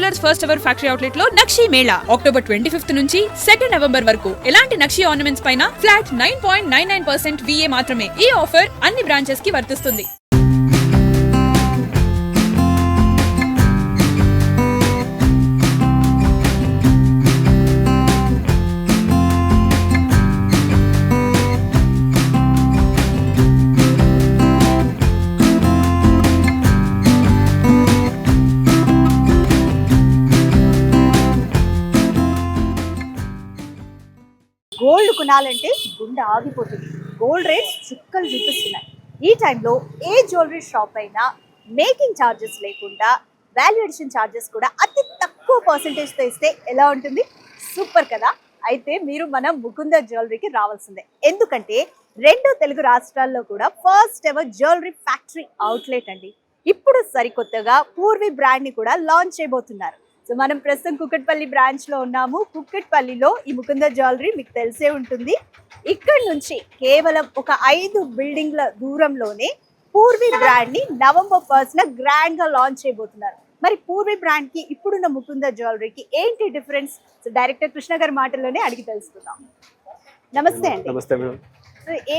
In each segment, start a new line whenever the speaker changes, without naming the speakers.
Jewellers first ever factory outlet లో నక్షి Mela October 25 నుంచి 2 November వరకు ఎలాంటి నక్షి ఆర్నమెంట్స్ పైన ఫ్లాట్ 9.99% VA మాత్రమే. ఈ ఆఫర్ అన్ని బ్రాంచెస్ కి వర్తిస్తుంది.
గోల్డ్ కొనాలంటే గుండె ఆగిపోతుంది. గోల్డ్ రేట్స్ చుక్కలు చూపిస్తున్నాయి. ఈ టైంలో ఏ జ్యువెలరీ షాప్ అయినా మేకింగ్ ఛార్జెస్ లేకుండా వాల్యుయేషన్ ఛార్జెస్ కూడా అతి తక్కువ పర్సెంటేజ్తో ఇస్తే ఎలా ఉంటుంది? సూపర్ కదా. అయితే మీరు మన ముకుంద జ్యువెలరీకి రావాల్సిందే. ఎందుకంటే 2 తెలుగు రాష్ట్రాల్లో కూడా first ever jewellery factory outlet అండి. ఇప్పుడు సరికొత్తగా పూర్వి బ్రాండ్ని కూడా లాంచ్ చేయబోతున్నారు. సో మనం ప్రస్తుతం కుక్కట్పల్లి బ్రాంచ్లో ఉన్నాము. కుక్కట్పల్లిలో ఈ ముకుంద జ్యువెలరీ మీకు తెలిసే ఉంటుంది. ఇక్కడ నుంచి కేవలం ఒక 5 బిల్డింగ్ల దూరంలోనే పూర్వి బ్రాండ్ని నవంబర్ 1న గ్రాండ్గా లాంచ్ చేయబోతున్నారు. మరి పూర్వి బ్రాండ్కి ఇప్పుడున్న ముకుంద జ్యువెలరీకి ఏంటి డిఫరెన్స్? సో డైరెక్టర్ కృష్ణ గారి మాటల్లోనే అడిగి తెలుసుకుందాం. నమస్తే అండి.
నమస్తే మేడం.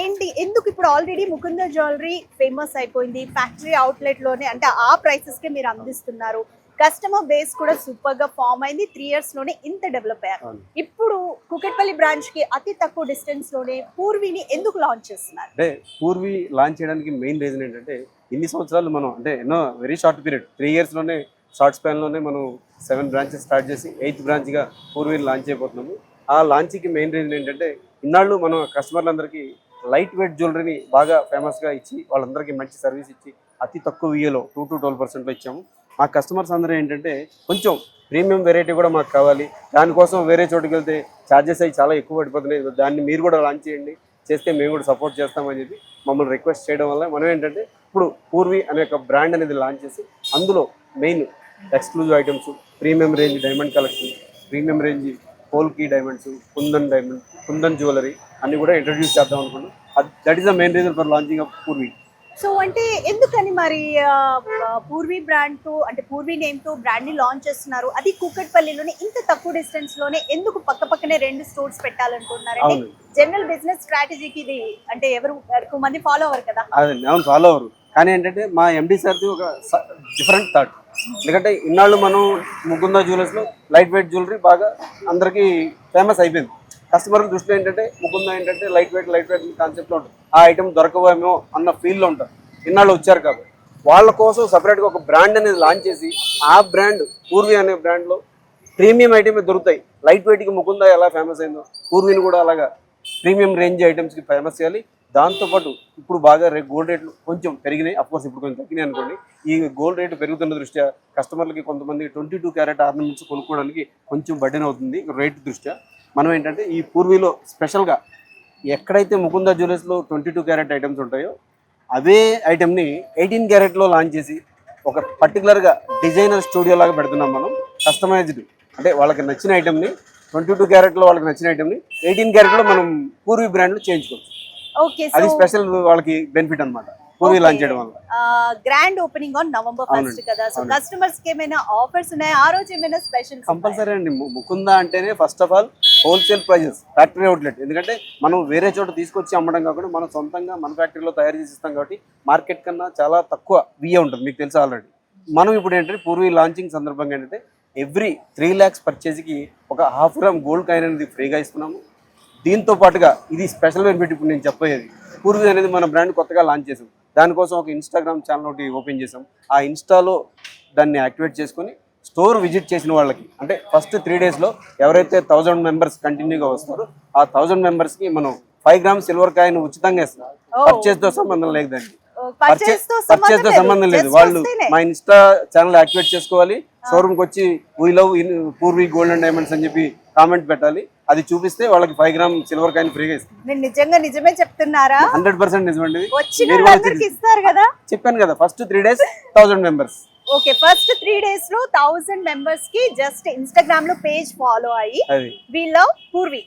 ఏంటి, ఎందుకు ఇప్పుడు ఆల్రెడీ ముకుంద జ్యువెలరీ ఫేమస్ అయిపోయింది, ఫ్యాక్టరీ అవుట్లెట్లోనే అంటే ఆ ప్రైసెస్కే మీరు అందిస్తున్నారు, కస్టమర్ బేస్ కూడా సూపర్ గా ఫామ్ అయింది, 3 years లోనే ఇంత డెవలప్ అయ్యారు. ఇప్పుడు కుకట్పల్లి బ్రాంచ్ కి అతి తక్కువ డిస్టెన్స్ లోనే పూర్విని ఎందుకు లాంచ్ చేస్తున్నారు?
అంటే పూర్వి లాంచ్ చేయడానికి మెయిన్ రీజన్ ఏంటంటే ఇన్ని సంవత్సరాలు మనం అంటే ఎన్నో వెరీ షార్ట్ పీరియడ్ 3 years లోనే షార్ట్ స్పాన్ లోనే మనం 7 branches స్టార్ట్ చేసి 8th branch గా పూర్విని లాంచ్ అయిపోతున్నాము. ఆ లాంచ్కి మెయిన్ రీజన్ ఏంటంటే ఇన్నాళ్ళు మనం కస్టమర్లందరికీ లైట్ వెయిట్ జ్యువెలరీని బాగా ఫేమస్గా ఇచ్చి వాళ్ళందరికీ మంచి సర్వీస్ ఇచ్చి అతి తక్కువ విఏలో 2 to 12% ఇచ్చాము. మా కస్టమర్స్ అందరూ ఏంటంటే కొంచెం ప్రీమియం వెరైటీ కూడా మాకు కావాలి, దానికోసం వేరే చోటుకి వెళ్తే ఛార్జెస్ అవి చాలా ఎక్కువ పడిపోతున్నాయి, దాన్ని మీరు కూడా లాంచ్ చేయండి, చేస్తే మేము కూడా సపోర్ట్ చేస్తామని చెప్పి మమ్మల్ని రిక్వెస్ట్ చేయడం వల్ల మనం ఏంటంటే ఇప్పుడు పూర్వి అనే ఒక బ్రాండ్ అనేది లాంచ్ చేసి అందులో main exclusive items, premium range diamond collection, premium range polki diamonds, kundan jewellery అన్ని కూడా ఇంట్రడ్యూస్ చేద్దాం అనుకున్నాం. That is the main reason for launching of Purvi.
So అంటే ఎందుకని మరి పూర్వి బ్రాండ్ తో అంటే పూర్వి నేమ్ తో బ్రాండ్ ని లాంచ్ చేస్తున్నారు? అది కూకట్పల్లిలోనే ఇంత తక్కువ డిస్టెన్స్ లోనే ఎందుకు పక్కనే 2 స్టోర్స్ పెట్టాలనుకుంటున్నారు? అంటే జనరల్ బిజినెస్ స్ట్రాటజీకి ఇది అంటే ఎక్కువ మంది ఫాలో అవ్వరు కదా?
అవును, ఫాలో అవ్వరు. కానీ ఏంటంటే మా ఎండి సార్ది ఒక డిఫరెంట్ థాట్. ఎందుకంటే ఇన్నాళ్ళు మనం ముకుంద జ్యువెలర్స్ లో లైట్ వెయిట్ జ్యువెలరీ బాగా అందరికీ ఫేమస్ అయిపోయింది. కస్టమర్ దృష్టిలో ఏంటంటే ముకుంద ఏంటంటే లైట్ వెయిట్ కాన్సెప్ట్లో ఉంటుంది, ఆ ఐటమ్ దొరకవేమో అన్న ఫీల్లో ఉంటారు. ఇన్నాళ్ళు వచ్చారు కాబట్టి వాళ్ళ కోసం సపరేట్గా ఒక బ్రాండ్ అనేది లాంచ్ చేసి ఆ బ్రాండ్ పూర్వి అనే బ్రాండ్లో ప్రీమియం ఐటమే దొరుకుతాయి. లైట్ వెయిట్కి ముకుంద ఎలా ఫేమస్ అయిందో పూర్విని కూడా అలాగా ప్రీమియం రేంజ్ ఐటమ్స్కి ఫేమస్ చేయాలి. దాంతోపాటు ఇప్పుడు బాగా గోల్డ్ రేట్లు కొంచెం పెరిగినాయి, అఫ్కోర్స్ ఇప్పుడు కొంచెం తగ్గినాయి అనుకోండి. ఈ గోల్డ్ రేటు పెరుగుతున్న దృష్ట్యా కస్టమర్లకి కొంతమంది 22 క్యారెట్ ఆర్నమెంట్స్ కొనుక్కోవడానికి కొంచెం బర్డెన్ అవుతుంది రేటు దృష్ట్యా. మనం ఏంటంటే ఈ పూర్వీలో స్పెషల్గా ఎక్కడైతే ముకుంద జ్యువెలర్స్లో 22 క్యారెట్ ఐటమ్స్ ఉంటాయో అవే ఐటమ్ని 18 క్యారెట్లో లాంచ్ చేసి ఒక పర్టికులర్గా డిజైనర్ స్టూడియో లాగా పెడుతున్నాం మనం. కస్టమైజ్డ్ అంటే వాళ్ళకి నచ్చిన ఐటమ్ని 22 క్యారెట్లో వాళ్ళకి నచ్చిన ఐటమ్ని 18 క్యారెట్లో మనం పూర్వీ బ్రాండ్లో చేయించుకోవచ్చు. అది స్పెషల్ వాళ్ళకి బెనిఫిట్ అన్నమాట పూర్వీ లాంచ్ చేయడం వల్ల.
Grand opening on November 1st కదా. సో కస్టమర్స్ కి ఏమైనా ఆఫర్స్ ఉన్నాయా? ఆ రోజు ఏమైనా స్పెషల్?
కంపల్సరీ అండి. ముకుంద అంటేనే first of all wholesale prices, factory outlet. ఎందుకంటే మనం వేరే చోట తీసుకొచ్చి అమ్మడం కాకుండా మనం సొంతంగా మన ఫ్యాక్టరీలో తయారు చేసి ఇస్తాం కాబట్టి మార్కెట్ కన్నా చాలా తక్కువ విఏ ఉంటుంది, మీకు తెలుసు ఆల్రెడీ. మనం ఇప్పుడు ఏంటంటే పూర్వీ లాంచింగ్ సందర్భంగా ఏంటంటే ఎవ్రీ 3 lakhs పర్చేజ్కి ఒక 1/2 gram గోల్డ్ కాయిన్ అనేది ఫ్రీగా ఇస్తున్నాము. దీంతో పాటుగా ఇది స్పెషల్ బెనిఫిట్. ఇప్పుడు నేను చెప్పేది పూర్వీ అనేది మన బ్రాండ్ కొత్తగా లాంచ్ చేసాం. దానికోసం ఒక ఇన్స్టాగ్రామ్ ఛానల్ ఒకటి ఓపెన్ చేసాం. ఆ ఇన్స్టాలో దాన్ని యాక్టివేట్ చేసుకొని స్టోర్ విజిట్ చేసిన వాళ్ళకి అంటే ఫస్ట్ 3 daysలో ఎవరైతే 1000 members కంటిన్యూగా వస్తారో ఆ 1000 members-కి మనం 5 grams సిల్వర్ కాయిన్ ఉచితంగా ఇస్తాం. పర్చేస్తో సంబంధం లేదు, దానికి పర్చేస్తో సంబంధం లేదు. వాళ్ళు మా ఇన్స్టా ఛానల్ యాక్టివేట్ చేసుకోవాలి, షోరూమ్కి వచ్చి we love Purvi gold and diamonds అని చెప్పి కామెంట్ పెట్టాలి. అది చూపిస్తే వాళ్ళకి 5 grams సిల్వర్ కాయిన్ ఫ్రీగా ఇస్తాం.
నిజమే చెప్తున్నారా?
100% నిజమండి. చెప్పాను కదా first 3 days 1000 members.
Okay, first 3 daysలో 1000 members కి జస్ట్ ఇన్స్టాగ్రామ్ లో పేజ్ ఫాలో అయ్యి వి లవ్ పూర్వి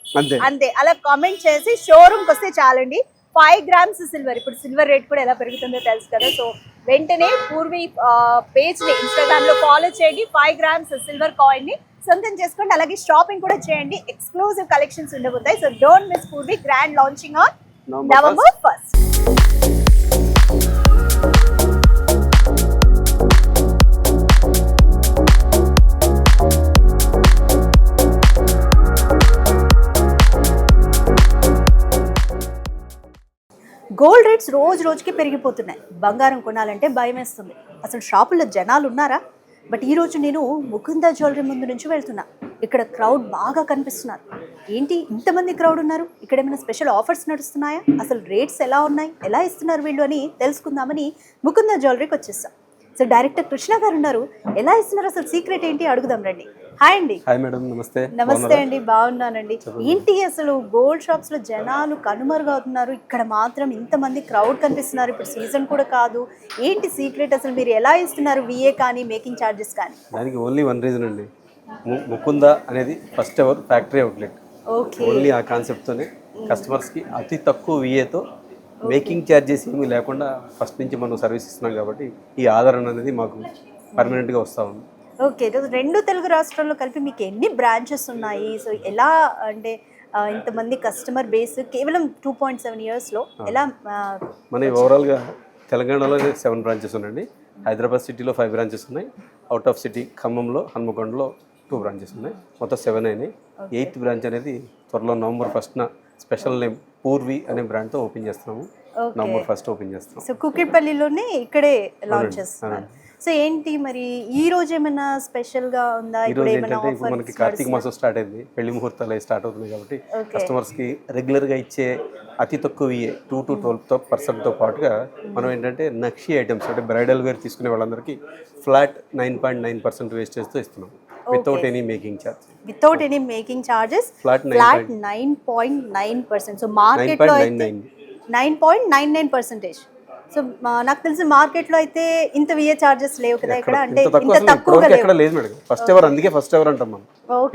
అంతే అలా కామెంట్ చేసి షోరూమ్ కి వస్తే చాలండి, 5 grams సిల్వర్. ఇప్పుడు సిల్వర్ రేట్ కూడా ఎలా పెరుగుతుందో తెలుసు కదా. సో వెంటనే పూర్వి పేజ్ని ఇన్స్టాగ్రామ్లో ఫాలో చేయండి. 5 grams సిల్వర్ కాయిన్ని సొంతం చేసుకోండి. అలాగే షాపింగ్ కూడా చేయండి. ఎక్స్క్లూజివ్ కలెక్షన్స్ ఉండబోతాయి. So don't miss Purvi grand launching on November 1st. Gold rates రోజుకి పెరిగిపోతున్నాయి. బంగారం కొనాలంటే భయం వేస్తుంది. అసలు షాపుల్లో జనాలు ఉన్నారా? బట్ ఈరోజు నేను ముకుందా జ్యువెలరీ ముందు నుంచి వెళ్తున్నా. ఇక్కడ క్రౌడ్ బాగా కనిపిస్తున్నారు. ఏంటి ఇంతమంది క్రౌడ్ ఉన్నారు? ఇక్కడ ఏమైనా స్పెషల్ ఆఫర్స్ నడుస్తున్నాయా? అసలు రేట్స్ ఎలా ఉన్నాయి, ఎలా ఇస్తున్నారు వీళ్ళు అని తెలుసుకుందామని ముకుందా జ్యువెలరీకి వచ్చేస్తాం. సో డైరెక్టర్ కృష్ణ గారు ఉన్నారు. ఎలా ఇస్తున్నారు, అసలు సీక్రెట్ ఏంటి అడుగుదాం రండి. హాయ్ అండి.
హాయ్ మేడం, నమస్తే.
నమస్తే అండి, బాగున్నానండి. ఏంటి అసలు గోల్డ్ షాప్స్ లో జనాలు కనుమరుగవుతున్నారు, ఇక్కడ మాత్రం ఇంతమంది క్రౌడ్ కనిపిస్తున్నారు. ఇప్పుడు సీజన్ కూడా కాదు. ఏంటి సీక్రెట్, అసలు మీరు ఎలా ఇస్తున్నారు విఏ కానీ మేకింగ్ ఛార్జెస్ కానీ?
దానికి ఓన్లీ వన్ రీజన్ అండి. ముకుందా అనేది first ever factory outlet. Only ఆ కాన్సెప్ట్తోనే కస్టమర్స్కి అతి తక్కువ విఏతో మేకింగ్ ఛార్జెస్ ఏమీ లేకుండా ఫస్ట్ నుంచి మనం సర్వీస్ ఇస్తున్నాం కాబట్టి ఈ ఆదరణ అనేది మాకు పర్మనెంట్గా వస్తూ ఉంది.
ఓకే, రెండు తెలుగు రాష్ట్రాల్లో కలిపి మీకు ఎన్ని బ్రాంచెస్ ఉన్నాయి? సో ఎలా అంటే ఇంతమంది కస్టమర్ బేస్ కేవలం 2.7 yearsలో ఎలా?
మన ఓవరాల్గా తెలంగాణలో 7 బ్రాంచెస్ ఉన్నాయండి. హైదరాబాద్ సిటీలో 5 బ్రాంచెస్ ఉన్నాయి. అవుట్ ఆఫ్ సిటీ ఖమ్మంలో, హన్మకొండలో 2 బ్రాంచెస్ ఉన్నాయి. మొత్తం 7 అయినాయి. 8th బ్రాంచ్ అనేది త్వరలో November 1st special name Purvi అనే బ్రాండ్తో ఓపెన్ చేస్తున్నాము. November 1st ఓపెన్ చేస్తున్నాం.
సో కుకిట్పల్లిలోనే ఇక్కడే లాంచ్ చేస్తున్నారు. సో ఏంటి మరి ఈ రోజు ఏమైనా స్పెషల్ గా ఉందా?
ఇప్పుడు మనకి కార్తీక మాసం స్టార్ట్ అయింది, పెళ్లి ముహూర్తాలు స్టార్ట్ అవుతున్నాయి కాబట్టి కస్టమర్స్ కి రెగ్యులర్ గా ఇచ్చే అతి తక్కువ 2 to 12% తో పాటుగా మనం ఏంటంటే నక్షి ఐటమ్స్ అంటే బ్రైడల్ వేర్ తీసుకునే వాళ్ళందరికీ ఫ్లాట్ 9.9% వేస్టేజ్తో ఇస్తున్నాం. Without any making charge.
Without any making charges flat 9.9%. So market లో 9.99%. సో నాకు తెలిసి మార్కెట్ లో అయితే ఇంత విఏ చార్జెస్ లేవు కదా ఇక్కడ, అంటే ఇంత తక్కువ
ఎక్కడ లేదు మేడం. ఫస్ట్ ఎవర్, అందుకే ఫస్ట్ ఎవర్ అంటాం మనం.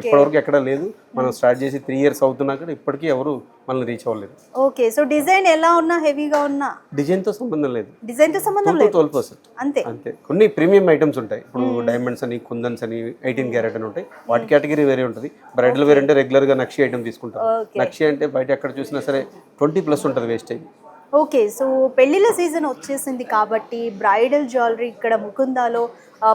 ఇప్పటివరకు ఎక్కడ లేదు. మనం స్టార్ట్ చేసి 3 years అవుతున్నా కూడా ఇప్పటికీ ఎవరు మనల్ని రీచ్ అవ్వలేదు.
ఓకే, సో డిజైన్ ఎలా ఉన్నా, హెవీగా ఉన్నా
డిజైన్ తో సంబంధం లేదు.
డిజైన్ తో సంబంధం లేదు,
12%
అంతే.
అంతే. కొన్ని ప్రీమియం ఐటమ్స్ ఉంటాయి. ఇప్పుడు డైమండ్స్ అని, కుందన్స్ అని, 18 carat అని ఉంటాయి. వాటి కేటగిరీ వేరే ఉంటుంది. బ్రైడల్ వేర్ అంటే రెగ్యులర్ గా నక్షి ఐటమ్ తీసుకుంటాం. నక్షి అంటే బయట ఎక్కడ చూసినా సరే 20+ ఉంటుంది వేస్టేజ్.
ఓకే, సో పెళ్లిళ్ళ సీజన్ వచ్చేసింది కాబట్టి బ్రైడల్ జ్యువెలరీ ఇక్కడ ముకుందాలో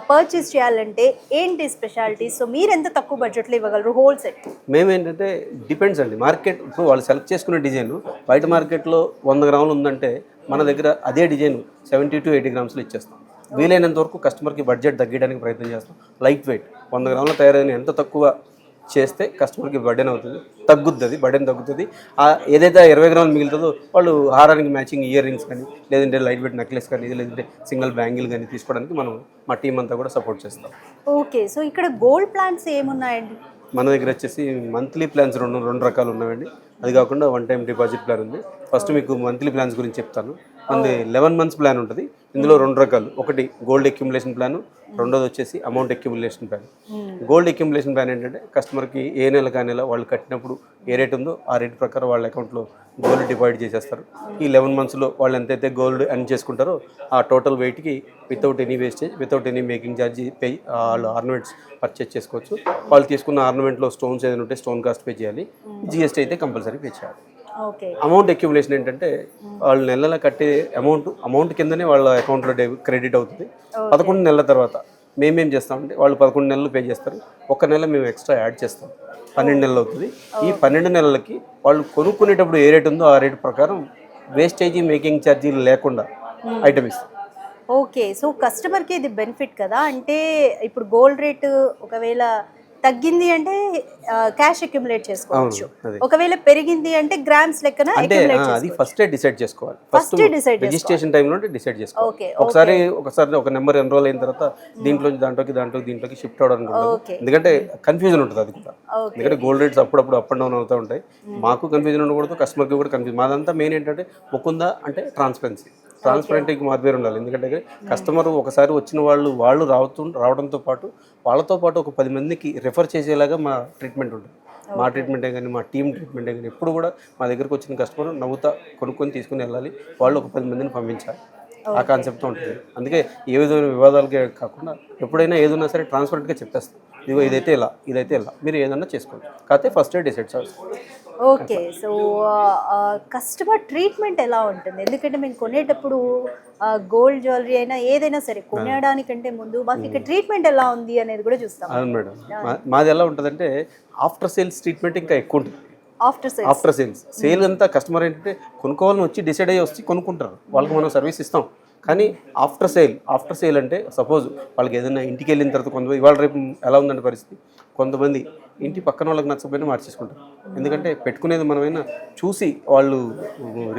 పర్చేస్ చేయాలంటే ఏంటి స్పెషాలిటీస్? సో మీరు ఎంత తక్కువ బడ్జెట్లో ఇవ్వగలరు హోల్ సెట్?
మేము ఏంటంటే డిపెండ్స్ అండి. మార్కెట్ ఇప్పుడు వాళ్ళు సెలెక్ట్ చేసుకునే డిజైన్ బయట మార్కెట్లో 100 గ్రాములు ఉందంటే మన దగ్గర అదే డిజైన్ 70 to 80 grams ఇచ్చేస్తాం. వీలైనంత వరకు కస్టమర్కి బడ్జెట్ తగ్గడానికి ప్రయత్నం చేస్తాం. లైట్ వెయిట్ 100 గ్రాముల తయారైన ఎంత తక్కువ చేస్తే కస్టమర్కి బర్డెన్ అవుతుంది, తగ్గుద్ది. అది బర్డెన్ తగ్గుతుంది. ఏదైతే 20 గ్రాములు మిగులుతుందో వాళ్ళు హారానికి మ్యాచింగ్ ఇయర్ రింగ్స్ కానీ, లేదంటే లైట్ వెయిట్ నెక్లెస్ కానీ, లేదంటే సింగిల్ బ్యాంగిల్ కానీ తీసుకోవడానికి మనం మా టీం అంతా కూడా సపోర్ట్ చేస్తాం.
ఓకే, సో ఇక్కడ గోల్డ్ ప్లాన్స్ ఏమున్నాయండి?
మన దగ్గర వచ్చేసి మంత్లీ ప్లాన్స్ రెండు రకాలు ఉన్నాయండి. అది కాకుండా 1 time డిపాజిట్ ప్లాన్ ఉంది. ఫస్ట్ మీకు మంత్లీ ప్లాన్స్ గురించి చెప్తాను. మనది 11 months ప్లాన్ ఉంటుంది. ఇందులో 2 రకాలు. ఒకటి గోల్డ్ అక్యుములేషన్ ప్లాన్, రెండోది వచ్చేసి amount accumulation plan. Gold accumulation plan ఏంటంటే కస్టమర్కి ఏ నెల కా నెల వాళ్ళు కట్టినప్పుడు ఏ రేట్ ఉందో ఆ రేట్ ప్రకారం వాళ్ళ అకౌంట్లో గోల్డ్ డిపాజిట్ చేసేస్తారు. ఈ 11 monthsలో వాళ్ళు ఎంతైతే గోల్డ్ ఎర్న్ చేసుకుంటారో ఆ టోటల్ వెయిట్కి without any wastage, without any making charge pay వాళ్ళు ఆర్నమెంట్స్ పర్చేజ్ చేసుకోవచ్చు. వాళ్ళు తీసుకున్న ఆర్నమెంట్లో స్టోన్స్ ఏదైనా ఉంటే స్టోన్ కాస్ట్ పే చేయాలి. GST అయితే కంపల్సరీ పే చేయాలి. అమౌంట్ అక్యుములేషన్ ఏంటంటే వాళ్ళు నెలల కట్టే అమౌంట్ కిందనే వాళ్ళ అకౌంట్లో క్రెడిట్ అవుతుంది. 11 నెలల తర్వాత మేమేం చేస్తామంటే వాళ్ళు 11 నెలలు పే చేస్తారు. 1 నెల మేము ఎక్స్ట్రా యాడ్ చేస్తాం. 12 నెలలు అవుతుంది. ఈ 12 నెలలకి వాళ్ళు కొనుక్కునేటప్పుడు ఏ రేట్ ఉందో ఆ రేట్ ప్రకారం వేస్టేజీ మేకింగ్ ఛార్జీలు లేకుండా ఐటమ్ ఇస్తాం.
ఓకే, సో కస్టమర్కి ఇది బెనిఫిట్ కదా. అంటే ఇప్పుడు గోల్డ్ రేట్ ఒకవేళ తగ్గింది అంటే క్యాష్ అక్యుములేట్ చేసుకోవచ్చు, ఒకవేళ పెరిగింది అంటే గ్రామ్స్ లెక్కన అక్యుములేట్ చేసుకోవచ్చు.
అది ఫస్ట్ డిసైడ్ చేసుకోవాలి. ఫస్ట్ రిజిస్ట్రేషన్ టైంలో డిసైడ్ చేసుకోవాలి. ఒకసారి ఒక నెంబర్ ఎన్రోల్ అయిన తర్వాత దీంట్లోకి షిఫ్ట్ అవడానికి ఉండదు. ఎందుకంటే కన్ఫ్యూజన్ ఉంటుంది. అది కూడా ఎందుకంటే గోల్డ్ రేట్స్ అప్పుడప్పుడు అప్ అండ్ డౌన్ అవుతూ ఉంటాయి. మాకు కన్ఫ్యూజన్ ఉండకూడదు, కస్టమర్కి కూడా కన్ఫ్యూజన్. మాదంతా మెయిన్ ఏంటంటే ముకుందా అంటే ట్రాన్స్పరెంట్గా మాదిరి ఉండాలి. ఎందుకంటే కస్టమర్ ఒకసారి వచ్చిన వాళ్ళు రావడంతో పాటు వాళ్ళతో పాటు ఒక 10 మందికి రెఫర్ చేసేలాగా మా ట్రీట్మెంట్ ఉంటుంది. మా ట్రీట్మెంటే కానీ మా టీమ్ ట్రీట్మెంటే కానీ ఎప్పుడు కూడా మా దగ్గరకు వచ్చిన కస్టమర్ నవ్వుతా కొనుక్కొని తీసుకుని వెళ్ళాలి, వాళ్ళు ఒక 10 మందిని పంపించాలి, ఆ కాన్సెప్ట్తో ఉంటుంది. అందుకే ఏ విధమైన వివాదాలకే కాకుండా ఎప్పుడైనా ఏదైనా సరే ట్రాన్స్పరెంట్గా చెప్పేస్తాం, ఇదిగో ఇదైతే ఇలా ఇదైతే ఇలా, మీరు ఏదన్నా చేసుకోండి, కాకపోతే first decide sir.
Okay, so customer treatment ఎలా ఉంటుంది? ఎందుకంటే మేము కొనేటప్పుడు గోల్డ్ జ్యువెలరీ అయినా ఏదైనా సరే కొనడానికంటే ముందు మాకు ఇక్కడ ట్రీట్మెంట్ ఎలా ఉంది అనేది కూడా చూస్తాం.
అవును మేడం, మాది ఎలా ఉంటుందంటే ఆఫ్టర్ సేల్స్ ట్రీట్మెంట్ ఇంకా ఎక్కువ ఉంటుంది. ఆఫ్టర్ సేల్ అంతా కస్టమర్ ఏంటంటే కొనుక్కోవాలని వచ్చి డిసైడ్ అయ్యి వచ్చి కొనుక్కుంటారు, వాళ్ళకి మనం సర్వీస్ ఇస్తాం. కానీ ఆఫ్టర్ సేల్ అంటే సపోజ్ వాళ్ళకి ఏదైనా ఇంటికి వెళ్ళిన తర్వాత కొంతమంది ఇవాళ రేపు ఎలా ఉందంటే పరిస్థితి, కొంతమంది ఇంటి పక్కన వాళ్ళకి నచ్చకపోయినా మార్చేసుకుంటారు. ఎందుకంటే పెట్టుకునేది మనమైనా చూసి వాళ్ళు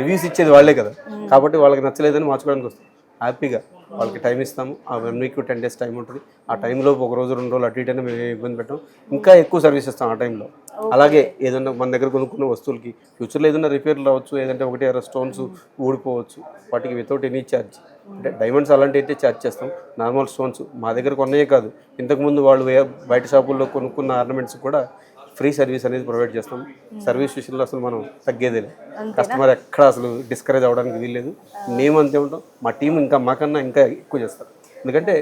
రివ్యూస్ ఇచ్చేది వాళ్ళే కదా, కాబట్టి వాళ్ళకి నచ్చలేదని మార్చుకోవడానికి వస్తాం. హ్యాపీగా వాళ్ళకి టైం ఇస్తాము, ఆ 1 వీక్ 10 days టైం ఉంటుంది. ఆ టైంలో 1 రోజు 2 రోజులు అటు ఇటు అయినా మేము ఇబ్బంది పెట్టాం, ఇంకా ఎక్కువ సర్వీస్ ఇస్తాం ఆ టైంలో. అలాగే ఏదైనా మన దగ్గర కొనుక్కున్న వస్తువులకి ఫ్యూచర్లో ఏదైనా రిపేర్లు రావచ్చు, ఏదంటే 1 స్టోన్స్ ఊడిపోవచ్చు, వాటికి వితౌట్ ఎనీ ఛార్జ్. అంటే డైమండ్స్ అలాంటివి అయితే ఛార్జ్ చేస్తాం. నార్మల్ స్టోన్స్ మా దగ్గర కొన్నయే కాదు, ఇంతకుముందు వాళ్ళు బయట షాపుల్లో కొనుక్కున్న ఆర్నమెంట్స్ కూడా ఫ్రీ సర్వీస్ అనేది ప్రొవైడ్ చేస్తాం. సర్వీస్ విషయంలో అసలు మనం తగ్గేదేలే, కస్టమర్ ఎక్కడ అసలు డిస్కరేజ్ అవ్వడానికి వీల్లేదు. మేము అంతే ఉంటాం, మా టీం ఇంకా మాకన్నా ఇంకా ఎక్కువ చేస్తారు. ఎందుకంటే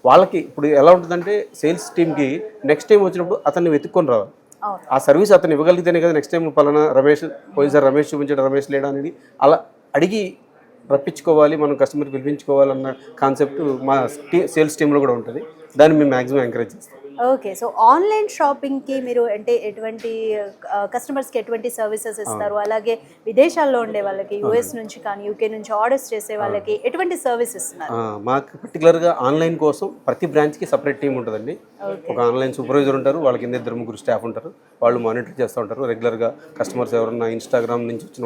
వాళ్ళకి ఇప్పుడు ఎలా ఉంటుందంటే సేల్స్ టీమ్కి నెక్స్ట్ టైం వచ్చినప్పుడు అతన్ని వెతుక్కొని రావాలి, ఆ సర్వీస్ అతను ఇవ్వగలిగితేనే కదా నెక్స్ట్ టైం పలానా రమేష్ పోయినసారి రమేష్ చూపించాడు, రమేష్ లేడా అనేది అలా అడిగి రప్పించుకోవాలి, మనం కస్టమర్ పిలిపించుకోవాలన్న కాన్సెప్ట్ మా సేల్స్ టీంలో కూడా ఉంటుంది. దాన్ని మేము మ్యాక్సిమం ఎంకరేజ్ చేస్తాం.
ఓకే, సో ఆన్లైన్ షాపింగ్కి మీరు అంటే ఎటువంటి కస్టమర్స్కి ఎటువంటి సర్వీసెస్ ఇస్తారు? అలాగే విదేశాల్లో ఉండే వాళ్ళకి యూఎస్ నుంచి కానీ యూకే నుంచి ఆర్డర్స్ చేసే వాళ్ళకి ఎటువంటి సర్వీస్ ఇస్తున్నారు?
మాకు పర్టికులర్గా ఆన్లైన్ కోసం ప్రతి బ్రాంచ్కి సపరేట్ టీం ఉంటుందండి. ఒక ఆన్లైన్ సూపర్వైజర్ ఉంటారు, వాళ్ళ కింద 2-3 స్టాఫ్ ఉంటారు, వాళ్ళు మానిటర్ చేస్తూ ఉంటారు. రెగ్యులర్గా కస్టమర్స్ ఎవరన్నా ఇన్స్టాగ్రామ్ నుంచి వచ్చిన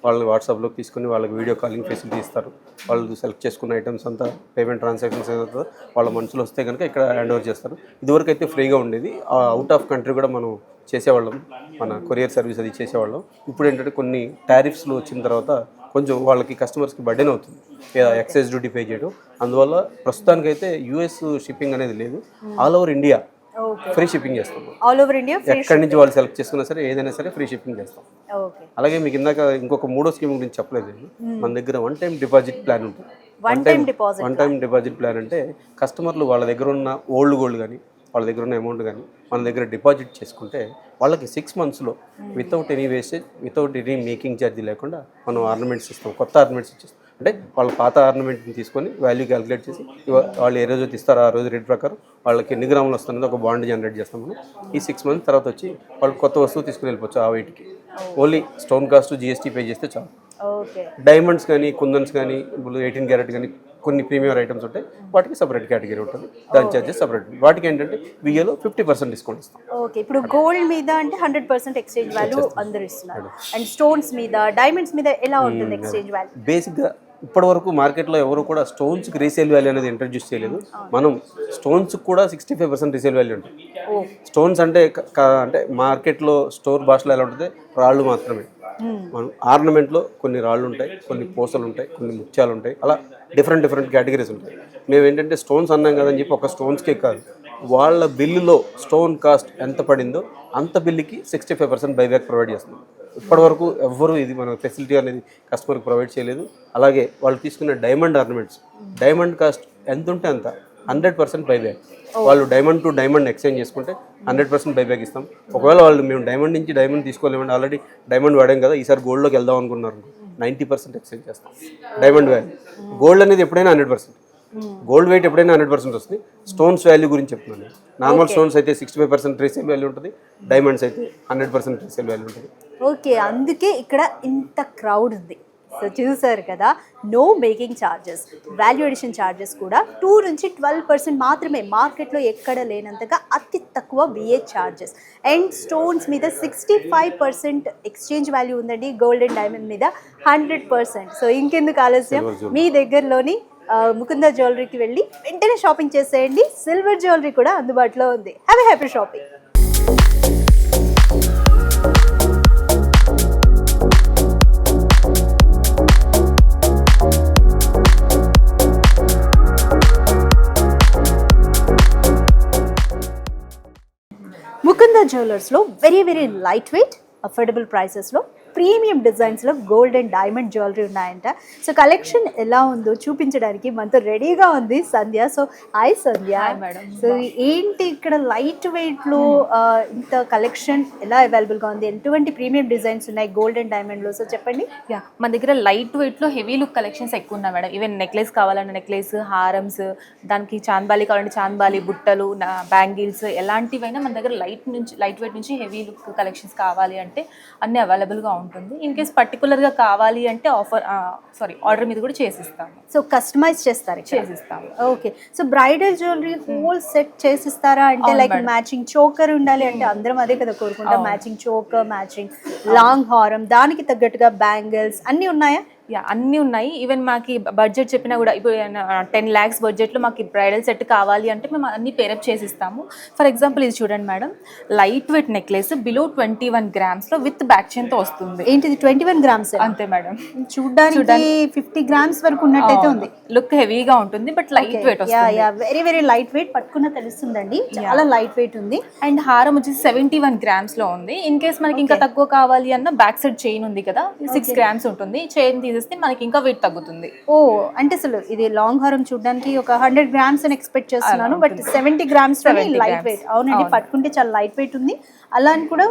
వాళ్ళని వాట్సాప్లోకి తీసుకుని వాళ్ళకి వీడియో కాలింగ్ ఫెసిలిటీ ఇస్తారు. వాళ్ళు సెలెక్ట్ చేసుకున్న ఐటమ్స్ అంతా పేమెంట్ ట్రాన్సాక్షన్స్ ఏదైతే వాళ్ళ మనుషులు వస్తే కనుక ఇక్కడ హ్యాండ్ ఓవర్ చేస్తారు. ఇదివరకు అయితే ఫ్రీగా ఉండేది, అవుట్ ఆఫ్ కంట్రీ కూడా మనం చేసేవాళ్ళం, మన కొరియర్ సర్వీస్ అది చేసేవాళ్ళం. ఇప్పుడు ఏంటంటే కొన్ని టారిఫ్స్లు వచ్చిన తర్వాత కొంచెం వాళ్ళకి కస్టమర్స్కి బర్డెన్ అవుతుంది, ఎక్సైజ్ డ్యూటీ పే చేయడం. అందువల్ల ప్రస్తుతానికైతే యూఎస్ షిప్పింగ్ అనేది లేదు, all over India free shipping చేస్తాం.
ఆల్ ఓవర్ ఇండియా
ఎక్కడి నుంచి వాళ్ళు సెలెక్ట్ చేసుకున్నా సరే ఏదైనా సరే ఫ్రీ షిప్పింగ్ చేస్తాం. అలాగే మీకు ఇందాక ఇంకొక 3వ స్కీమ్ గురించి చెప్పలేదు, మన దగ్గర వన్ టైం డిపాజిట్ ప్లాన్ ఉంటుంది. వన్ టైం డిపాజిట్ ప్లాన్ అంటే కస్టమర్లు వాళ్ళ దగ్గర ఉన్న ఓల్డ్ గోల్డ్ కానీ వాళ్ళ దగ్గర ఉన్న అమౌంట్ కానీ మన దగ్గర డిపాజిట్ చేసుకుంటే వాళ్ళకి 6 monthsలో without any wastage, without any making charge లేకుండా మనం ఆర్నమెంట్స్ ఇస్తాం, కొత్త ఆర్నమెంట్స్ ఇచ్చేస్తాం. అంటే వాళ్ళ పాత ఆర్నమెంట్ని తీసుకొని వాల్యూ క్యాలిక్యులేట్ చేసి వాళ్ళు ఏ రోజు ఇస్తారో ఆ రోజు రేట్ ప్రకారం వాళ్ళకి ఎన్ని గ్రాములు వస్తున్నది ఒక బాండ్ జనరేట్ చేస్తాం మనం. ఈ 6 months తర్వాత వచ్చి వాళ్ళు కొత్త వస్తువు తీసుకుని వెళ్ళిపోవచ్చు ఆ వెయిట్కి. Only stone cost GST pay చేస్తే చాలు. డైమండ్స్ కానీ కుందన్స్ కానీ ఇప్పుడు 18 క్యారెట్ కానీ కొన్ని ప్రీమియం ఐటమ్స్ ఉంటాయి, వాటికి సపరేట్ కేటగిరీ ఉంటుంది, దాని చార్జెస్ సపరేట్. వాటికి ఏంటంటే విఏలో 50% డిస్కౌంట్ ఇస్తాం.
ఓకే, ఇప్పుడు గోల్డ్ మీద అంటే 100% ఎక్స్చేంజ్ వాల్యూ అందరూ ఇస్తున్నారు, అండ్ స్టోన్స్ మీద డైమండ్స్ మీద ఎలా ఉంటుంది ఎక్స్చేంజ్ వాల్యూ?
బేసిక్గా ఇప్పటి వరకు మార్కెట్లో ఎవరు కూడా స్టోన్స్కి రీసేల్ వాల్యూ అనేది ఇంట్రడ్యూస్ చేయలేదు. మనం స్టోన్స్కి కూడా 65% రీసేల్ వాల్యూ ఉంటుంది. స్టోన్స్ అంటే అంటే మార్కెట్లో స్టోర్ భాషలో ఎలా ఉంటుంది, రాళ్ళు మాత్రమే. మనం ఆర్నమెంట్లో కొన్ని రాళ్ళు ఉంటాయి, కొన్ని పూసలు ఉంటాయి, కొన్ని ముత్యాలు ఉంటాయి, అలా డిఫరెంట్ కేటగిరీస్ ఉంటాయి. మేము ఏంటంటే స్టోన్స్ అన్నాం కదని చెప్పి ఒక స్టోన్స్కే కాదు, వాళ్ళ బిల్లులో స్టోన్ కాస్ట్ ఎంత పడిందో అంత బిల్లుకి 65% బైబ్యాక్ ప్రొవైడ్ చేస్తున్నాం. ఇప్పటివరకు ఎవ్వరూ ఇది మన ఫెసిలిటీ అనేది కస్టమర్కి ప్రొవైడ్ చేయలేదు. అలాగే వాళ్ళు తీసుకున్న డైమండ్ ఆర్నమెంట్స్, డైమండ్ కాస్ట్ ఎంత ఉంటే అంత 100% బైబ్యాక్. వాళ్ళు డైమండ్ టు డైమండ్ ఎక్స్చేంజ్ చేసుకుంటే 100% బైబ్యాక్ ఇస్తాం. ఒకవేళ వాళ్ళు మేము డైమండ్ నుంచి డైమండ్ తీసుకోలేమండి, ఆల్రెడీ డైమండ్ వాడాం కదా, ఈసారి గోల్డ్లోకి వెళ్దాం అనుకున్నారు, 90% ఎక్స్చేంజ్ చేస్తాం. డైమండ్ వాల్యూ, గోల్డ్ అనేది ఎప్పుడైనా 100%, గోల్డ్ వెయిట్ ఎప్పుడైనా 100% వస్తుంది. స్టోన్స్ వాల్యూ గురించి చెప్తున్నాను. నార్మల్ స్టోన్స్ అయితే 65% రీసేల్ వాల్యూ ఉంటుంది, డైమండ్స్ అయితే 100% రీసేల్ వాల్యూ ఉంటుంది.
ఓకే, అందుకే ఇక్కడ ఇంత క్రౌడ్ ఉంది. సో చూసారు కదా, no making charges, value addition charges కూడా 2 నుంచి 12% మాత్రమే, మార్కెట్లో ఎక్కడ లేనంతగా అతి తక్కువ VA ఛార్జెస్. అండ్ స్టోన్స్ మీద 65% ఎక్స్చేంజ్ వాల్యూ ఉందండి, గోల్డ్ అండ్ డైమండ్ మీద 100%. సో ఇంకెందుకు ఆలస్యం, మీ దగ్గరలోని ముకుంద జ్యువెలరీకి వెళ్ళి వెంటనే షాపింగ్ చేసేయండి. సిల్వర్ జ్యువెలరీ కూడా అందుబాటులో ఉంది. Have a happy shopping. Mukunda జ్యువెలర్స్లో very very light weight affordable ప్రైసెస్లో ప్రీమియం డిజైన్స్లో గోల్డ్ అండ్ డైమండ్ జ్యువెలరీ ఉన్నాయంట. సో కలెక్షన్ ఎలా ఉందో చూపించడానికి మనతో రెడీగా ఉంది Sandhya. So hi Sandhya.
Madam.
So ఏంటి ఇక్కడ లైట్ వెయిట్లో ఇంత కలెక్షన్ ఎలా అవైలబుల్గా ఉంది, ఎటువంటి ప్రీమియం డిజైన్స్ ఉన్నాయి గోల్డ్ అండ్ డైమండ్లో? సో చెప్పండి.
మన దగ్గర లైట్ వెయిట్లో హెవీ లుక్ కలెక్షన్స్ ఎక్కువ ఉన్నాయి మేడం. ఈవెన్ నెక్లెస్ కావాలంటే నెక్లెస్, హారమ్స్, దానికి చాంద్బాలి కావాలంటే చాంద్బాలి, బుట్టలు, బ్యాంగిల్స్, ఎలాంటివైనా మన దగ్గర లైట్ వెయిట్ నుంచి హెవీ లుక్ కలెక్షన్స్ కావాలి అంటే అన్ని అవైలబుల్గా ఉంటుంది. ఇన్ కేస్ పర్టికులర్గా కావాలి అంటే ఆర్డర్ మీద కూడా చేసిస్తాము.
సో కస్టమైజ్ చేస్తారు?
చేసిస్తాము.
Okay. So bridal jewellery whole set చేసిస్తారా? అంటే లైక్ మ్యాచింగ్ చోకర్ ఉండాలి అంటే అందరం అదే కదా కోరుకుంటాం, మ్యాచింగ్ చోకర్, మ్యాచింగ్ లాంగ్ హారం, దానికి తగ్గట్టుగా బ్యాంగిల్స్ అన్నీ ఉన్నాయా?
అన్నీ ఉన్నాయి. ఈవెన్ మాకు బడ్జెట్ చెప్పినా కూడా ఇప్పుడు 10 lakhs బడ్జెట్లో మాకు బ్రైడల్ సెట్ కావాలి అంటే మేము అన్ని పేరప్ చేసిస్తాము. ఫర్ ఎగ్జాంపుల్ ఇది చూడండి madam, light weight necklace below 21 grams with back చైన్తో వస్తుంది.
ఏంటిది 21 grams?
అంతే మేడం.
చూడడానికి 50 grams వరకు ఉన్నట్టయితే ఉంది.
లుక్ హెవీగా ఉంటుంది బట్ లైట్ వెయిట్ వస్తుంది.
వెరీ వెరీ లైట్ వెయిట్, పట్టుకున్న తెలుస్తుందండి, చాలా లైట్ వెయిట్ ఉంది.
అండ్ హారం వచ్చేసి 71 grams ఉంది. ఇన్ కేస్ మనకి ఇంకా తక్కువ కావాలి అన్న బ్యాక్ సైడ్ చైన్ ఉంది కదా, 6 grams ఉంటుంది. చైన్ తీసేస్తే మనకి ఇంకా వెయిట్ తగ్గుతుంది.
ఓ అంటే అసలు ఇది లాంగ్ హారం చూడడానికి ఒక 100 grams అని ఎక్స్పెక్ట్ చేస్తున్నాను, బట్ 70 grams లైట్ వెయిట్. అవునండి, పట్టుకుంటే చాలా లైట్ వెయిట్ ఉంది. అలా అని కూడా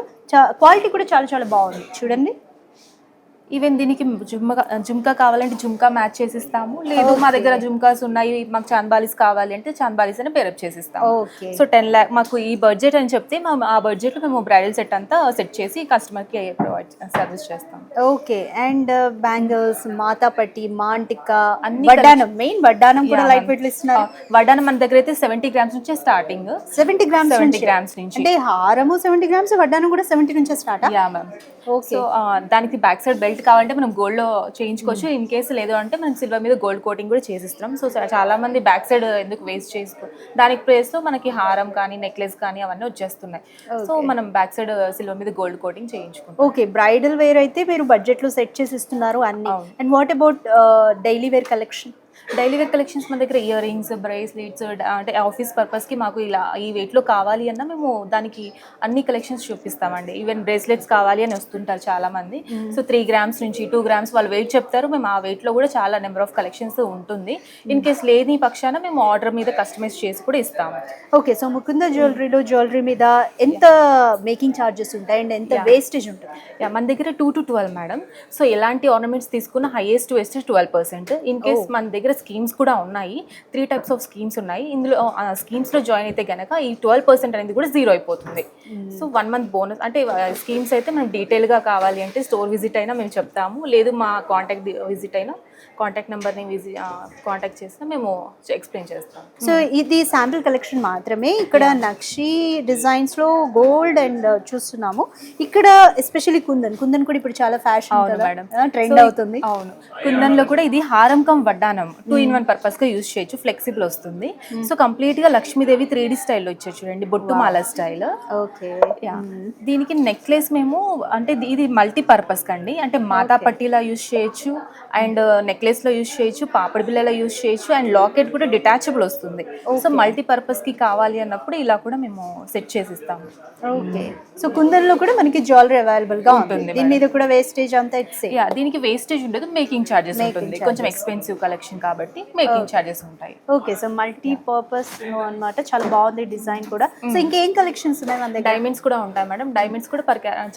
క్వాలిటీ కూడా చాలా చాలా బాగుంది చూడండి.
ఈవెన్ దీనికి జుమ్కా కావాలంటే జుమ్కా మ్యాచ్ చేసిస్తాము. లేదు మా దగ్గర జుమ్కాస్ ఉన్నాయి, మాకు చాంద్బాలీస్ కావాలి అంటే చాంద్బాలీస్ అని పేరప్ చేసిస్తాము. సో 10 lakh మాకు ఈ బడ్జెట్ అని చెప్తే ఆ బడ్జెట్లో మేము బ్రైడల్ సెట్ అంతా సెట్ చేసి కస్టమర్కి ప్రొవైడ్ సర్వీస్ చేస్తాం.
ఓకే. అండ్ బ్యాంగిల్స్, మాతాపట్టి, మాంటికా, వడ్డానం, మెయిన్ వడ్డానం కూడా లైట్ వెయిట్ ఇస్తున్నారు.
వడ్డానం మన దగ్గర అయితే 70 grams నుంచే స్టార్టింగ్.
70 grams
నుంచి
అంటే హారము 70 grams, వడ్డానం కూడా 70 నుంచే స్టార్ట్.
Yeah ma'am. సో దానికి బ్యాక్ సైడ్ బెల్ట్ కావాలంటే మనం గోల్డ్ లో చేయించుకోవచ్చు. ఇన్ కేసు లేదు అంటే మనం సిల్వర్ మీద గోల్డ్ కోటింగ్ కూడా చేసిస్తాం. సో చాలా మంది బ్యాక్ సైడ్ ఎందుకు వేస్ట్ చేసుకో, దానికి ప్లేస్ లో మనకి హారం కానీ నెక్లెస్ కానీ అవన్నీ వచ్చేస్తున్నాయి. సో మనం బ్యాక్ సైడ్ సిల్వర్ మీద గోల్డ్ కోటింగ్ చేయించుకుంటాం.
ఓకే. బ్రైడల్ వేర్ అయితే మీరు బడ్జెట్ లో సెట్ చేసి ఇస్తున్నారు అన్ని. And what about daily wear collection?
Daily wear collections మన దగ్గర ఇయర్ రింగ్స్, బ్రేస్లెట్స్, అంటే ఆఫీస్ పర్పస్కి మాకు ఇలా ఈ వెయిట్లో కావాలి అన్న మేము దానికి అన్ని కలెక్షన్స్ చూపిస్తామండి. ఈవెన్ బ్రేస్లెట్స్ కావాలి అని వస్తుంటారు చాలా మంది. సో 3 grams నుంచి 2 grams వాళ్ళు వెయిట్ చెప్తారు. మేము ఆ వెయిట్లో కూడా చాలా నెంబర్ ఆఫ్ కలెక్షన్స్ ఉంటుంది. ఇన్ కేస్ లేని పక్షాన మేము ఆర్డర్ మీద కస్టమైజ్ చేసి కూడా ఇస్తాము.
ఓకే. సో ముకుంద జ్యువెలరీ మీద ఎంత మేకింగ్ ఛార్జెస్ ఉంటాయి అండ్ ఎంత వేస్టేజ్ ఉంటుంది?
మన దగ్గర 2 to 12 మేడం. సో ఎలాంటి ఆర్నమెంట్స్ తీసుకున్న హైయెస్ట్ వేస్టేజ్ 12%. ఇన్ కేస్ మన దగ్గర స్కీమ్స్ కూడా ఉన్నాయి. 3 types ఆఫ్ స్కీమ్స్ ఉన్నాయి. ఇందులో స్కీమ్స్లో జాయిన్ అయితే కనుక ఈ 12% అనేది కూడా జీరో అయిపోతుంది. సో 1 month బోనస్ అంటే స్కీమ్స్ అయితే మనం డీటెయిల్గా కావాలి అంటే స్టోర్ విజిట్ అయినా మేము చెప్తాము, లేదు మా విజిట్ అయినా కాంటాక్ట్ నెంబర్ని కాంటాక్ట్ చేస్తే మేము ఎక్స్ప్లెయిన్ చేస్తాం.
సో ఇది శాంపిల్ కలెక్షన్ మాత్రమే. ఇక్కడ నక్షి డిజైన్స్లో గోల్డ్ అండ్ చూస్తున్నాము. ఇక్కడ ఎస్పెషల్లీ కుందన్ కూడా ఇప్పుడు చాలా ఫ్యాషన్
మేడం,
ట్రెండ్ అవుతుంది.
అవును, కుందన్లో కూడా ఇది హారం కమ్ వడ్డానం 2-in-1 పర్పస్గా యూజ్ చేయొచ్చు. ఫ్లెక్సిబుల్ వస్తుంది. సో కంప్లీట్గా లక్ష్మీదేవి 3D స్టైల్లో ఇచ్చారు చూడండి, బొట్టుమాల స్టైల్.
ఓకే.
దీనికి నెక్లెస్ మేము అంటే ఇది మల్టీ పర్పస్ కండి, అంటే మాతా పట్టీలా యూజ్ చేయొచ్చు, అండ్ నెక్లెస్ లో యూజ్ చేయొచ్చు, పాపడి బిళ్ళలో యూజ్ చేయొచ్చు, అండ్ లాకెట్ కూడా డిటాచబుల్ వస్తుంది. సో మల్టీ పర్పస్ కి కావాలి అన్నప్పుడు ఇలా కూడా మేము సెట్ చేసి ఇస్తాము.
ఓకే. సో కుందన్లో కూడా మనకి జ్యువెలరీ అవైలబుల్ గా ఉంటుంది. దీని మీద కూడా వేస్టేజ్ అంతా
దీనికి వేస్టేజ్ ఉండదు, మేకింగ్ చార్జెస్ ఉంటుంది. కొంచెం ఎక్స్పెన్సివ్ కలెక్షన్ కాబట్టి మేకింగ్ చార్జెస్ ఉంటాయి.
ఓకే. సో మల్టీ పర్పస్ అన్నమాట, చాలా బాగుంది డిజైన్ కూడా. సో ఇంకేం కలెక్షన్స్ ఉన్నాయి మన దగ్గర?
డైమండ్స్ కూడా ఉంటాయి మేడం. డైమండ్స్ కూడా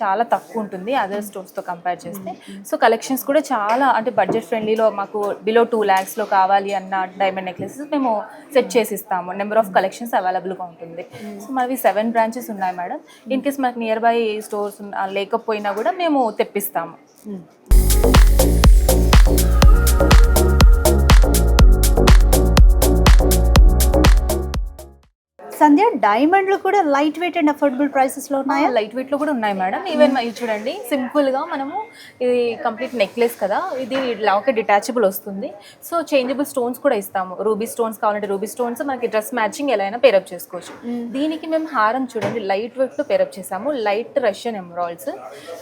చాలా తక్కువ ఉంటుంది అదర్ స్టోర్స్ తో కంపేర్ చేస్తే. సో కలెక్షన్స్ కూడా చాలా అంటే బడ్జెట్ ఫ్రెండ్లీలో మాకు బిలో 2 lakhs లో కావాలి అన్న డైమండ్ నెక్లెసెస్ మేము సెట్ చేసి ఇస్తాము. నెంబర్ ఆఫ్ కలెక్షన్స్ అవైలబుల్గా ఉంటుంది. సో మనవి 7 branches ఉన్నాయి మేడం. ఇన్ కేస్ మనకి నియర్ బై స్టోర్స్ లేకపోయినా కూడా మేము తెప్పిస్తాము.
సంధ్య, డైమండ్లు కూడా light weight and affordable prices లో ఉన్నాయా?
లైట్ వెయిట్ లో కూడా ఉన్నాయి మేడం. ఈవెన్ ఇది చూడండి, సింపుల్ గా మనము ఇది కంప్లీట్ నెక్లెస్ కదా, ఇది లాకెట్ డిటాచబుల్ వస్తుంది. సో చేంజబుల్ స్టోన్స్ కూడా ఇస్తాము. రూబీ స్టోన్స్ కావాలంటే రూబీ స్టోన్స్ మనకి డ్రెస్ మ్యాచింగ్ ఎలా అయినా పేరప్ చేసుకోవచ్చు. దీనికి మేము హారం చూడండి లైట్ వెయిట్ లో పేరప్ చేసాము, లైట్ రష్యన్ ఎమరాల్డ్స్.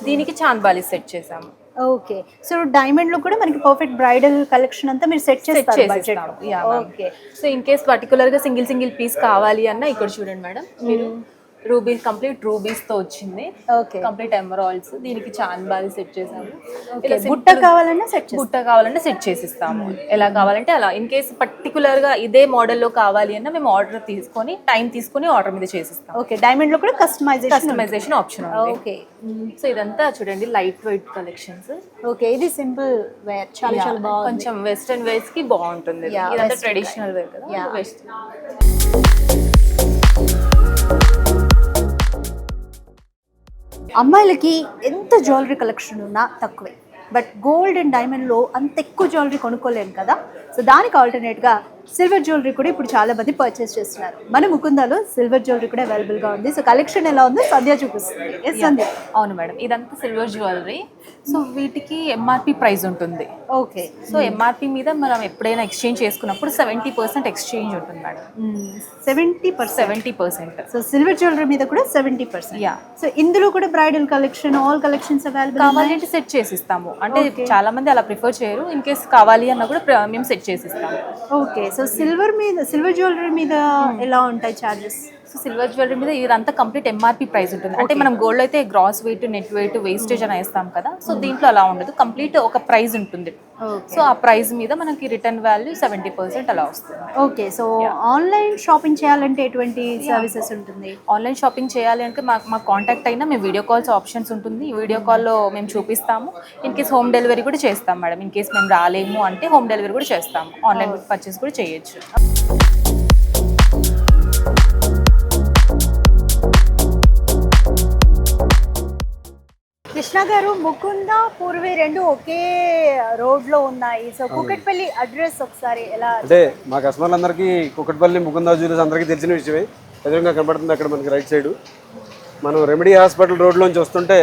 దీనికి చాంద్బాలి సెట్ చేసాము.
ఓకే. సో డైమండ్ లో కూడా మనకి పర్ఫెక్ట్ బ్రైడల్ కలెక్షన్ అంతా మీరు సెట్ చేస్తారు budget.
Okay. So in case particular గా సింగిల్ పీస్ కావాలి అన్న ఇక్కడ చూడండి మేడం, మీరు రూబీ కంప్లీట్ రూబీస్తో వచ్చింది.
ఓకే
కంప్లీట్ ఎమరాల్డ్స్, దీనికి చాన్బాలి సెట్ చేసాము. ఇలా
బుట్ట కావాలన్నా సెట్
బుట్ట కావాలంటే సెట్ చేసిస్తాము. ఎలా కావాలంటే అలా. ఇన్ కేసు పర్టికులర్గా ఇదే మోడల్లో కావాలి అన్న మేము ఆర్డర్ తీసుకొని టైం తీసుకొని ఆర్డర్ మీద చేసిస్తాం.
ఓకే డైమండ్ లో కూడా
కస్టమైజేషన్ ఆప్షన్ ఉంది.
ఓకే
సో ఇదంతా చూడండి లైట్ వెయిట్ కలెక్షన్స్.
ఓకే ఇది సింపుల్ వేర్ చాలా చాలా బాగుంది.
కొంచెం వెస్టర్న్ వేర్స్ కి బాగుంటుంది.
Yeah,
ఇదంతా
western
ట్రెడిషనల్ వేర్ కదా.
Yeah.
వెస్టర్న్
అమ్మాయిలకి ఎంత జ్యువెలరీ కలెక్షన్ ఉన్నా తక్కువే, బట్ గోల్డ్ అండ్ డైమండ్లో అంత ఎక్కువ జ్యువెలరీ కొనుక్కోలేము కదా. సో దానికి ఆల్టర్నేట్గా సిల్వర్ జ్యువెలరీ కూడా ఇప్పుడు చాలా మంది పర్చేస్ చేస్తున్నారు. మన ముకుందాలో సిల్వర్ జ్యువెలరీ కూడా అవైలబుల్గా ఉంది. సో కలెక్షన్ ఎలా ఉందో సంధ్య చూపిస్తుంది. ఎస్ సంధ్య.
అవును మేడం, ఇదంతా సిల్వర్ జ్యువెలరీ. సో వీటికి ఎంఆర్పి ప్రైస్ ఉంటుంది.
ఓకే
సో ఎంఆర్పి మీద మనం ఎప్పుడైనా ఎక్స్చేంజ్ చేసుకున్నప్పుడు 70% ఎక్స్చేంజ్ ఉంటుంది మేడం. 70%.
సో సిల్వర్ జ్యువెలరీ మీద కూడా 70%.
Yeah.
సో ఇందులో కూడా bridal collection all collections available
కావాలంటే సెట్ చేసిస్తాము. అంటే చాలా మంది అలా ప్రిఫర్ చేయరు. ఇన్ కేస్ కావాలి అన్న కూడా మేము సెట్ చేసిస్తాము.
ఓకే సో సిల్వర్ జ్యువెలరీ మీద ఎలా ఉంటాయి చార్జెస్?
సో సిల్వర్ జ్యువెలరీ మీద ఇదంతా కంప్లీట్ ఎంఆర్పి ప్రైస్ ఉంటుంది. అంటే మనం గోల్డ్ అయితే gross weight, net weight, wastage అని వేస్తాం కదా. సో దీంట్లో అలా ఉండదు, కంప్లీట్ ఒక ప్రైస్ ఉంటుంది. సో ఆ ప్రైస్ మీద మనకి రిటర్న్ వాల్యూ 70% అలా వస్తుంది.
ఓకే సో ఆన్లైన్ షాపింగ్ చేయాలంటే ఎటువంటి సర్వీసెస్ ఉంటుంది?
ఆన్లైన్ షాపింగ్ చేయాలి అంటే మా కాంటాక్ట్ అయినా మేము వీడియో కాల్స్ ఆప్షన్స్ ఉంటుంది. వీడియో కాల్లో మేము చూపిస్తాము. ఇన్ కేస్ హోమ్ డెలివరీ కూడా చేస్తాం మేడం. ఇన్ కేస్ మేము రాలేము అంటే హోమ్ డెలివరీ కూడా చేస్తాము. ఆన్లైన్ పర్చేస్ కూడా చేయొచ్చు.
కృష్ణ గారు, ముకుంద, పూర్వి రెండు ఒకే రోడ్ లో ఉన్నాయి. సో కుకట్పల్లి అడ్రస్ ఒకసారి ఎలా?
అంటే మా కస్టమర్లందరికీ కుకట్పల్లి ముకుందా జ్యువెలర్స్ అందరికీ తెలిసిన విషయమే. ఎదురుగా కనబడుతుంది అక్కడ మనకి రైట్ సైడ్. మనం రెమెడీ హాస్పిటల్ రోడ్లోంచి వస్తుంటే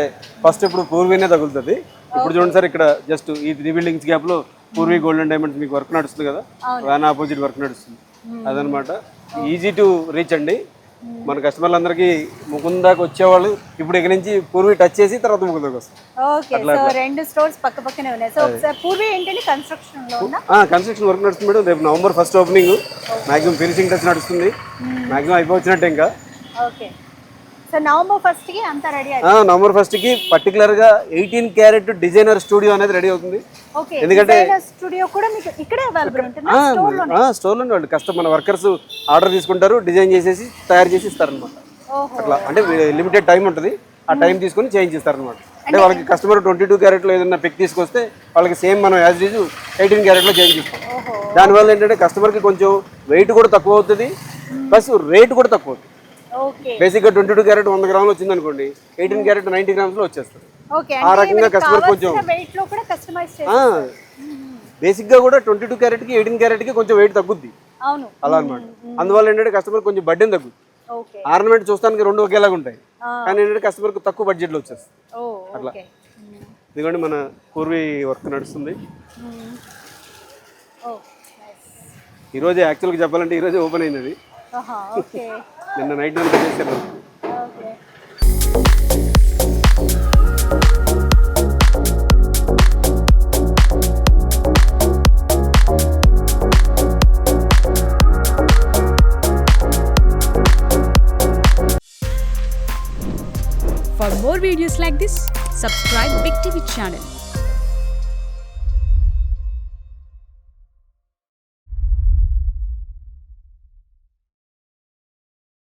ఫస్ట్ ఇప్పుడు పూర్వీనే తగులుతుంది. ఇప్పుడు చూడండి సార్, ఇక్కడ జస్ట్ ఈ 3 బిల్డింగ్స్ గ్యాప్లో పూర్వీ గోల్డ్ అండ్ డైమండ్స్ మీకు వర్క్ నడుస్తుంది కదా, దాని ఆపోజిట్ వర్క్ నడుస్తుంది. అదనమాట ఈజీ టు రీచ్ అండి. మన కస్టమర్లందరికీ ముకుందాకి వచ్చేవాళ్ళు ఇప్పుడు ఇక్కడ నుంచి పూర్వీ టచ్ చేసి తర్వాత ముకుందాకి వస్తారు.
ఓకే సో రెండు స్టోర్స్ పక్క పక్కనే ఉన్నాయి. సో ఒకసారి పూర్వీ ఏంటంటే కన్స్ట్రక్షన్ లో ఉందా?
కన్స్ట్రక్షన్ వర్క్ నడుస్తుంది మేడం. రేపు November 1st opening. Maximum finishing touch నడుస్తుంది. మాక్సిమం అయిపోవచ్చినట్టే ఇంకా.
ఓకే సో November 1st కి అంతా రెడీ
November 1st కి పర్టికులర్ గా 18 క్యారెట్ డిజైనర్ స్టూడియో అనేది రెడీ అవుతుంది.
ఓకే
ఎందుకంటే
స్టూడియో కూడా మీకు ఇక్కడే అవైలబుల్ ఉంటుందా?
స్టోర్ లోనే వాళ్ళు కస్టమర్ మన వర్కర్స్ ఆర్డర్ తీసుకుంటారు, డిజైన్ చేసేసి తయారు చేసి ఇస్తారనమాట. అట్లా అంటే లిమిటెడ్ టైం ఉంటుంది, ఆ టైం తీసుకొని చేంజ్ చేస్తారనమాట. అంటే వాళ్ళకి కస్టమర్ 22 క్యారెట్లో ఏదైనా పిక్ తీసుకొస్తే వాళ్ళకి సేమ్ మనం యాజ్ యూజ్ 18 క్యారెట్లో చేంజ్ చేస్తాం. దానివల్ల ఏంటంటే కస్టమర్కి కొంచెం వెయిట్ కూడా తక్కువ అవుతుంది, ప్లస్ రేట్ కూడా తక్కువ అవుతుంది. బేసిక్గా 22 క్యారెట్ 100 గ్రాములు వచ్చింది అనుకోండి, 18 క్యారెట్ 90 గ్రామ్స్లో వచ్చేస్తుంది. ఆ రకంగా కస్టమర్ కొంచెం బేసిక్గా కూడా 22 క్యారెట్కి 18 క్యారెట్కి కొంచెం వెయిట్ తగ్గుద్ది అలా అనమాట. అందువల్ల ఏంటంటే కస్టమర్ కొంచెం బడ్డెన్ తగ్గుద్ది. ఆర్నమెంట్ చూస్తానికి రెండు ఒకేలాగా ఉంటాయి, కానీ ఏంటంటే కస్టమర్కి తక్కువ బడ్జెట్లో వచ్చేస్తుంది అట్లా. ఎందుకంటే మన పూర్వీ వర్క్ నడుస్తుంది. ఈరోజే యాక్చువల్గా చెప్పాలంటే ఈరోజే ఓపెన్ అయింది అది. నిన్న నైట్ అంతా చేశారు.
For more videos like this, subscribe Big TV channel.